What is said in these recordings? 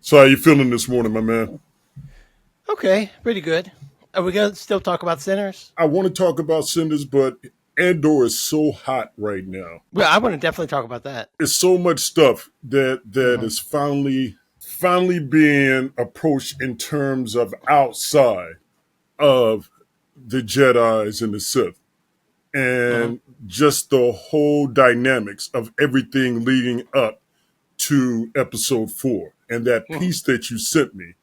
So how you feeling this morning, my man? Okay, pretty good. Are we gonna still talk about sinners? I want to talk about Cinders, but Andor is so hot right now. Well, I want to definitely talk about that. It's so much stuff that Hmm. is finally being approached in terms of outside of the Jedi's and the Sith, Hmm. and just the whole dynamics of everything leading up to Episode 4, and that Hmm. piece that you sent me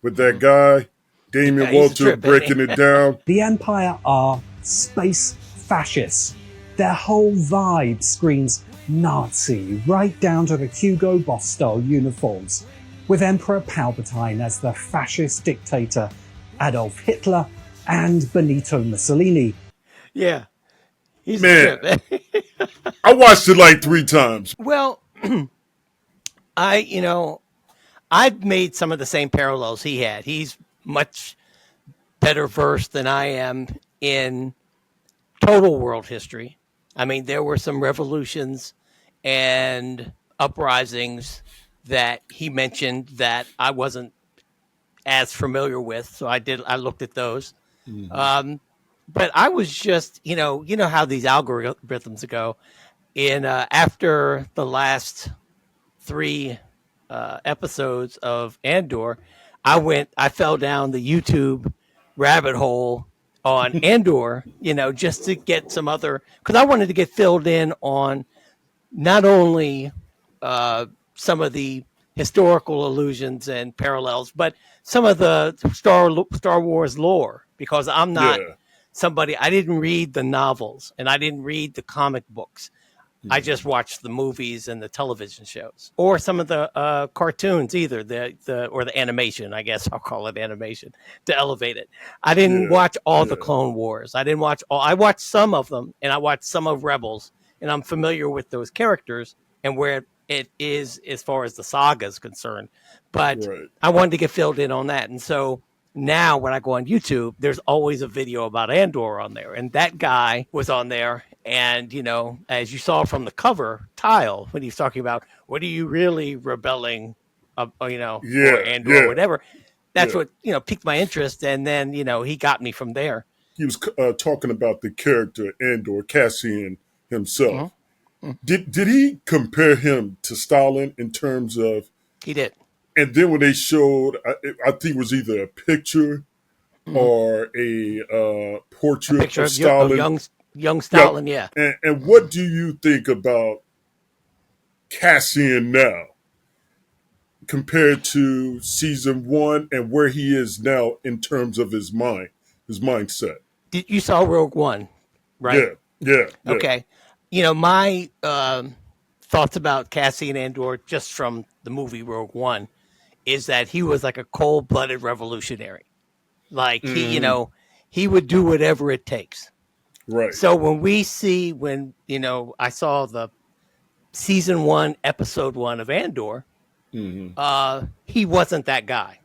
with that Hmm. guy Damien Yeah, he's a Walter trip, ain't he? breaking it down. The Empire are space fascists. Their whole vibe screams Nazi, right down to the Hugo Boss style uniforms, with Emperor Palpatine as the fascist dictator, Adolf Hitler, and Benito Mussolini. Yeah, he's a Man, trip. I watched it like 3 times. Well, I I've made some of the same parallels he had. He's much better versed than I am in total world history. I mean, there were some revolutions and uprisings that he mentioned that I wasn't as familiar with, so I looked at those. Mm-hmm. Um, but I was just, how these algorithms go. In After the last three episodes of Andor, I fell down the YouTube rabbit hole on Andor, just to get some other, because I wanted to get filled in on not only some of the historical allusions and parallels, but some of the Star Wars lore. Because I'm not Yeah. somebody, I didn't read the novels and I didn't read the comic books. I just Mm-hmm. watched the movies and the television shows, or some of the cartoons, either the or the animation. I guess I'll call it animation to elevate it. I didn't Yeah. watch all the Yeah. Clone Wars. I didn't watch all. I watched some of them, and I watched some of Rebels, and I'm familiar with those characters and where it is as far as the saga is concerned. But Right. I wanted to get filled in on that, and so now when I go on YouTube, there's always a video about Andor on there. And that guy was on there. And, as you saw from the cover tile, when he's talking about what are you really rebelling, for Yeah. Andor or Yeah. whatever, that's Yeah. what, piqued my interest. And then, he got me from there. He was talking about the character Andor, Cassian Hmm. himself. Did he compare him to Stalin in terms of? He did. And then when they showed, I think it was either a picture Hmm. or a A portrait picture of of, of Stalin. young Yep. Stalin. Yeah. And what do you think about Cassian now compared to season 1 and where he is now in terms of his mindset? You saw Rogue One, right? Yeah, yeah, yeah. Okay. My thoughts about Cassian Andor just from the movie Rogue One is that he was like a cold blooded revolutionary. Like Hmm. he would do whatever it takes. Right. So when I saw the season 1, episode 1 of Andor, Hmm. he wasn't that guy.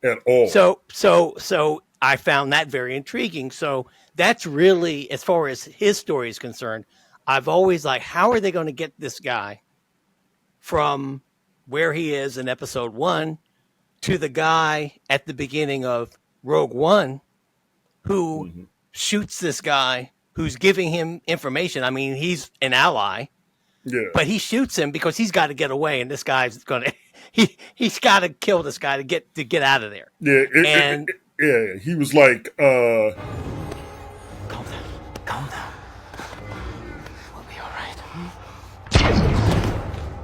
At all. So I found that very intriguing. So that's really, as far as his story is concerned, I've always like, how are they going to get this guy from where he is in episode 1 to the guy at the beginning of Rogue One who Hmm. shoots this guy who's giving him information. I mean, he's an ally, Yeah, but he shoots him because he's got to get away, and this guy's going to he's got to kill this guy to get out of there. yeah, And yeah. He was like, Calm down. Calm down. We'll be all right.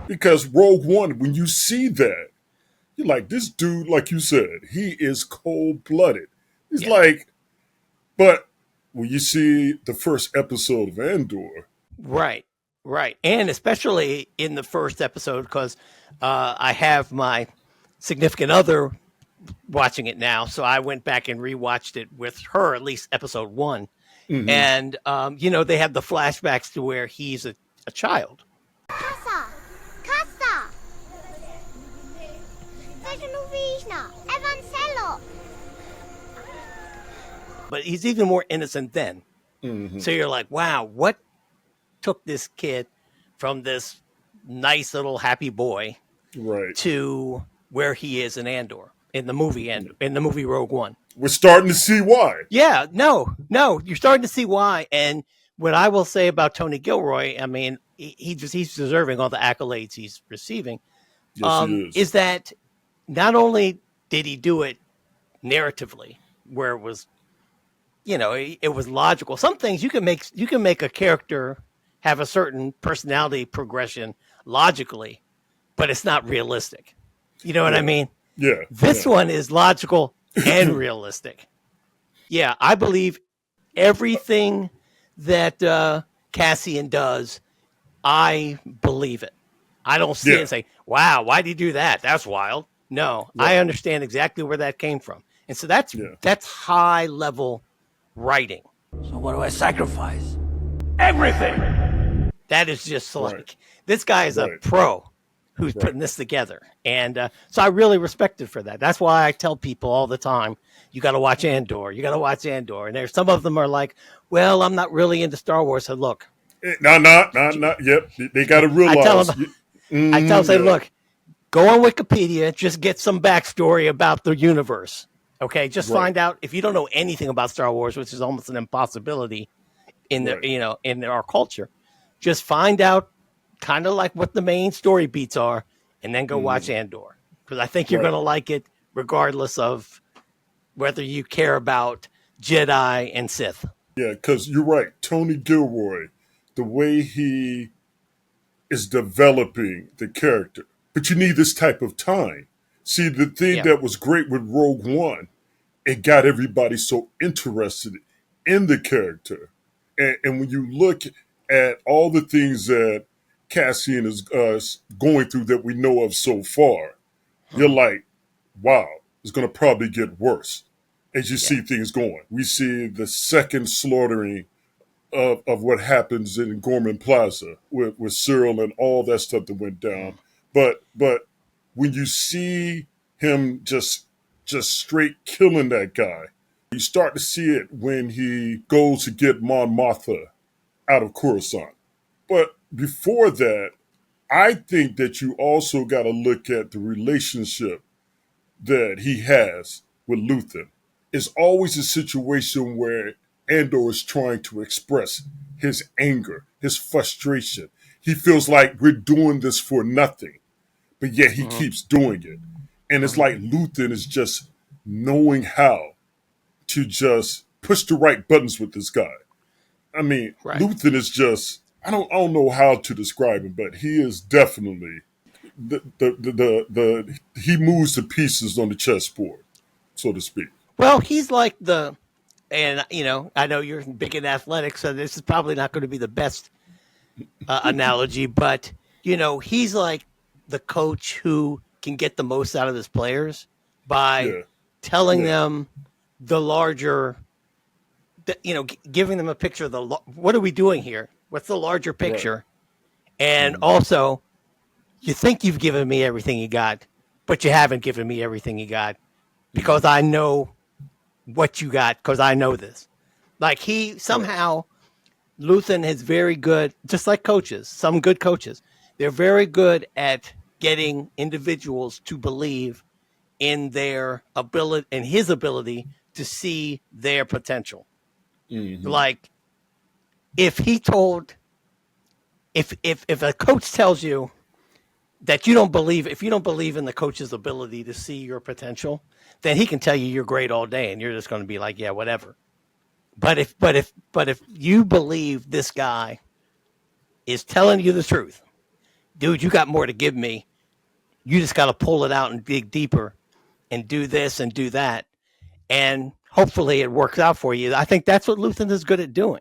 because Rogue One, when you see that, you're like, this dude, like you said, he is cold blooded. He's yeah, like, but when you see the first episode of Andor, right, right, and especially in the first episode because I have my significant other watching it now, so I went back and rewatched it with her, at least episode 1. hmm, And they have the flashbacks to where he's a child. Casa! Casa! Seja no Vizna! Evancello! But he's even more innocent then. hmm, So you're like, wow, what took this kid from this nice little happy boy right, to where he is in Andor in the movie and in the movie Rogue One. We're starting to see why. Yeah, no, you're starting to see why. And what I will say about Tony Gilroy, I mean, he's deserving all the accolades he's receiving. Yes, he is. Is that not only did he do it narratively, where it was, it was logical. Some things you can make a character have a certain personality progression logically, but it's not realistic. You know what I mean? Yeah. This one is logical and realistic. Yeah, I believe everything that Cassian does. I believe it. I don't see it and say, wow, why did he do that? That's wild. No, I understand exactly where that came from. And so that's high level writing. So what do I sacrifice? Everything! That is just like, this guy is a pro who's putting this together. And so I really respect it for that. That's why I tell people all the time, you got to watch Andor. You got to watch Andor. And there's some of them are like, well, I'm not really into Star Wars. So look. No. Yep. They got to realize. I tell them, look, go on Wikipedia, just get some backstory about the universe. Okay, just find out if you don't know anything about Star Wars, which is almost an impossibility in the in our culture. Just find out kind of like what the main story beats are, and then go watch Andor, because I think you're going to like it regardless of whether you care about Jedi and Sith. Yeah, because you're right, Tony Gilroy, the way he is developing the character, but you need this type of time. See, the thing that was great with Rogue One, it got everybody so interested in the character. And when you look at all the things that Cassian is going through that we know of so far, you're like, wow, it's going to probably get worse as you see things going. We see the second slaughtering of what happens in Gorman Plaza with Cyril and all that stuff that went down. But when you see him just straight killing that guy, you start to see it when he goes to get Mon Mothma out of Coruscant. But before that, I think that you also got to look at the relationship that he has with Luthen. It's always a situation where Andor is trying to express his anger, his frustration. He feels like we're doing this for nothing, but yet he keeps doing it. And it's like Luthen is just knowing how to just push the right buttons with this guy. I mean, Luthen is just, I don't know how to describe him, but he is definitely he moves the pieces on the chessboard, so to speak. Well, he's like and I know you're big in athletics, so this is probably not going to be the best analogy, but he's like the coach who can get the most out of his players by telling them the larger, giving them a picture of what are we doing here? What's the larger picture? And also, you think you've given me everything you got, but you haven't given me everything you got, because I know what you got, because I know this. Like Luthen is very good, just like coaches, some good coaches. They're very good at getting individuals to believe in their ability and his ability to see their potential. Like if a coach tells you that you don't believe in the coach's ability to see your potential, then he can tell you you're great all day and you're just going to be like, yeah, whatever. But if you believe this guy is telling you the truth, dude, you got more to give me. You just got to pull it out and dig deeper and do this and do that. And hopefully it works out for you. I think that's what Luthen is good at doing.